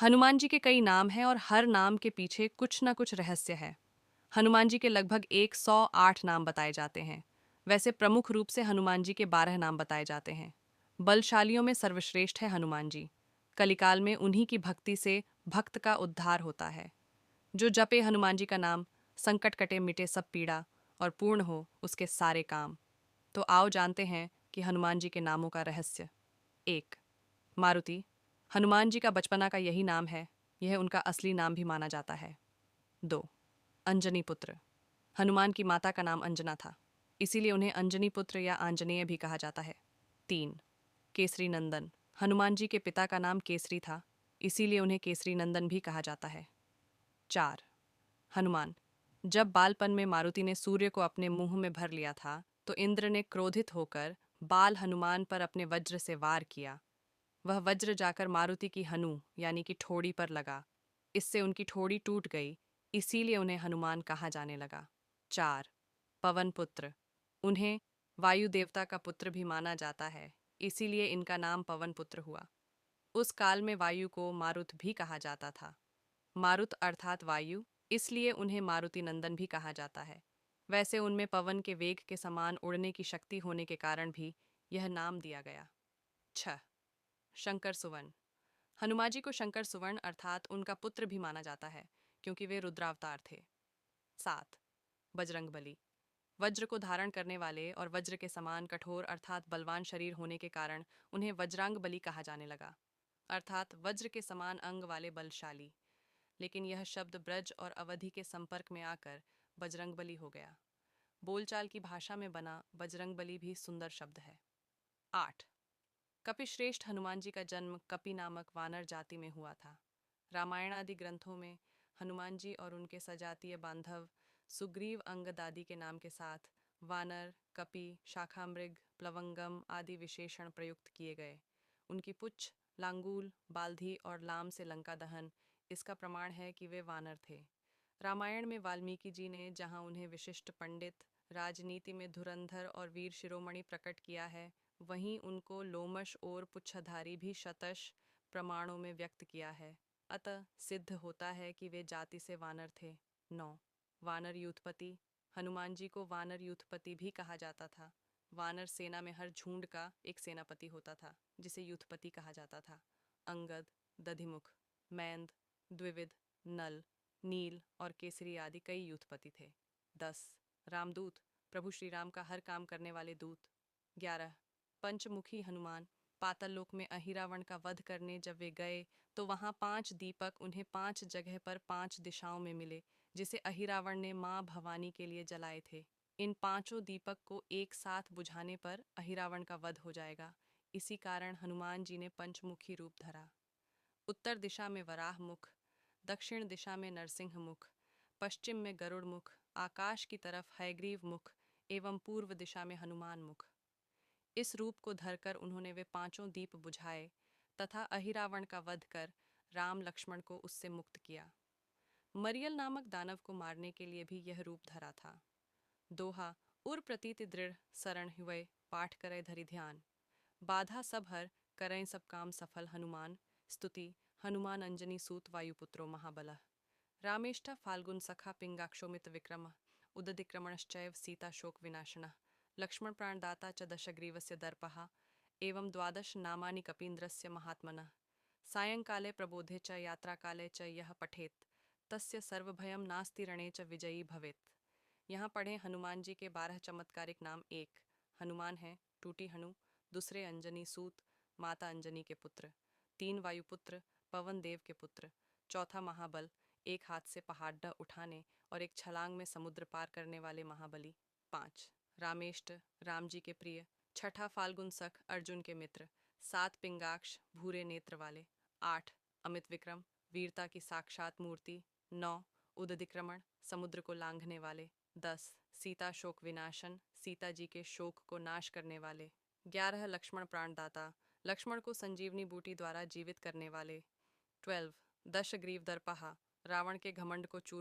हनुमान जी के कई नाम हैं और हर नाम के पीछे कुछ न कुछ रहस्य है। हनुमान जी के लगभग 108 नाम बताए जाते हैं। वैसे प्रमुख रूप से हनुमान जी के 12 नाम बताए जाते हैं। बलशालियों में सर्वश्रेष्ठ है हनुमान जी। कलिकाल में उन्हीं की भक्ति से भक्त का उद्धार होता है। जो जपे हनुमान जी का नाम, संकट कटे मिटे सब पीड़ा और पूर्ण हो उसके सारे काम। तो आओ जानते हैं कि हनुमान जी के नामों का रहस्य। 1. मारुति। हनुमान जी का बचपना का यही नाम है। यह उनका असली नाम भी माना जाता है। 2. अंजनी पुत्र। हनुमान की माता का नाम अंजना था, इसीलिए उन्हें अंजनी पुत्र या आंजनेय भी कहा जाता है। 3. केसरी नंदन। हनुमान जी के पिता का नाम केसरी था, इसीलिए उन्हें केसरी नंदन भी कहा जाता है। 4. हनुमान। जब बालपन में मारुति ने सूर्य को अपने मुंह में भर लिया था, तो इंद्र ने क्रोधित होकर बाल हनुमान पर अपने वज्र से वार किया। वह वज्र जाकर मारुति की हनु यानी कि ठोड़ी पर लगा। इससे उनकी ठोड़ी टूट गई, इसीलिए उन्हें हनुमान कहा जाने लगा। 4. पवन पुत्र। उन्हें वायु देवता का पुत्र भी माना जाता है, इसीलिए इनका नाम पवन पुत्र हुआ। उस काल में वायु को मारुत भी कहा जाता था। मारुत अर्थात वायु, इसलिए उन्हें मारुति नंदन भी कहा जाता है। वैसे उनमें पवन के वेग के समान उड़ने की शक्ति होने के कारण भी यह नाम दिया गया। 6. शंकर सुवन। हनुमान जी को शंकर सुवर्ण अर्थात उनका पुत्र भी माना जाता है, क्योंकि वे रुद्रावतार थे। 7. बजरंगबली। वज्र को धारण करने वाले और वज्र के समान कठोर अर्थात बलवान शरीर होने के कारण उन्हें वज्रांग बली कहा जाने लगा, अर्थात वज्र के समान अंग वाले बलशाली। लेकिन यह शब्द ब्रज और अवधि के संपर्क में आकर बजरंगबली हो गया। बोलचाल की भाषा में बना बजरंगबली भी सुंदर शब्द है। 8. कपिश्रेष्ठ। हनुमान जी का जन्म कपि नामक वानर जाति में हुआ था। रामायण आदि ग्रंथों में हनुमान जी और उनके सजातीय बांधव सुग्रीव अंगद आदि के नाम के साथ वानर, कपि, शाखामृग, प्लवंगम आदि विशेषण प्रयुक्त किए गए। उनकी पुच्छ, लांगूल, बाल्धी और लाम से लंका दहन इसका प्रमाण है कि वे वानर थे। रामायण में वाल्मीकि जी ने जहाँ उन्हें विशिष्ट पंडित, राजनीति में धुरंधर और वीर शिरोमणि प्रकट किया है, वहीं उनको लोमश और पुच्छधारी भी शतश प्रमाणों में व्यक्त किया है। अतः सिद्ध होता है कि वे जाति से वानर थे। 9. वानर यूथपति। हनुमान जी को वानर यूथपति भी कहा जाता था। वानर सेना में हर झुंड का एक सेनापति होता था, जिसे यूथपति कहा जाता था। अंगद, दधिमुख, मैंद, द्विविद, नल, नील और केसरी आदि कई यूथपति थे। 10. रामदूत। प्रभु श्री राम का हर काम करने वाले दूत। 11. पंचमुखी हनुमान। पाताल लोक में अहिरावण का वध करने जब वे गए, तो वहां 5 दीपक उन्हें 5 जगह पर 5 दिशाओं में मिले, जिसे अहिरावण ने माँ भवानी के लिए जलाए थे। इन 5 दीपक को एक साथ बुझाने पर अहिरावण का वध हो जाएगा। इसी कारण हनुमान जी ने पंचमुखी रूप धरा। उत्तर दिशा में वराह मुख, दक्षिण दिशा में नरसिंह मुख, पश्चिम में गरुड़ मुख, आकाश की तरफ हयग्रीव मुख एवं पूर्व दिशा में हनुमान मुख। इस रूप को धरकर उन्होंने वे 5 दीप बुझाए तथा अहिरावण का वध कर राम लक्ष्मण को उससे मुक्त किया। मरियल नामक दानव को मारने के लिए भी यह रूप धरा था। दोहा। उर प्रतीति दृढ़ शरण हुए, पाठ करे धरि ध्यान। बाधा सब हर, करें सब काम सफल हनुमान। स्तुति। हनुमान अंजनी सूत वायुपुत्रो महाबलः। रामेष्ठ फाल्गुन सखा पिंगाक्षोमित विक्रम। उदधिक्रमणश्चैव सीता शोक विनाशनः। लक्ष्मण प्राणदाता च दशग्रीवस्य दर्पः। एवं 12 नामानि कपीन्द्रस्य महात्मनः। सायंकाले प्रबोधे च यात्राकाले च यः पठेत्, तस्य सर्वभयं नास्ति रणे च विजयी भवेत्। यहाँ पढ़ें हनुमान जी के 12 चमत्कारिक नाम। 1. हनुमान है टूटी हनु। दूसरे अंजनी सूत, माता अंजनी के पुत्र। 3 वायुपुत्र, पवन देव के पुत्र। चौथा महाबल, एक हाथ से पहाड़ उठाने और एक छलांग में समुद्र पार करने वाले महाबली। 5. रामेष्ट, राम जी के प्रिय। 6ठा फाल्गुन सख, अर्जुन के मित्र। 7 पिंगाक्ष, भूरे नेत्र वाले। 8 अमित विक्रम, वीरता की साक्षात मूर्ति। 9 उदधिक्रमण, समुद्र को लांघने वाले। 10 सीता शोक विनाशन, सीता जी के शोक को नाश करने वाले। 11 लक्ष्मण प्राणदाता, लक्ष्मण को संजीवनी बूटी द्वारा जीवित करने वाले। 12 दशग्रीव दर्पहा, रावण के घमंड को चूर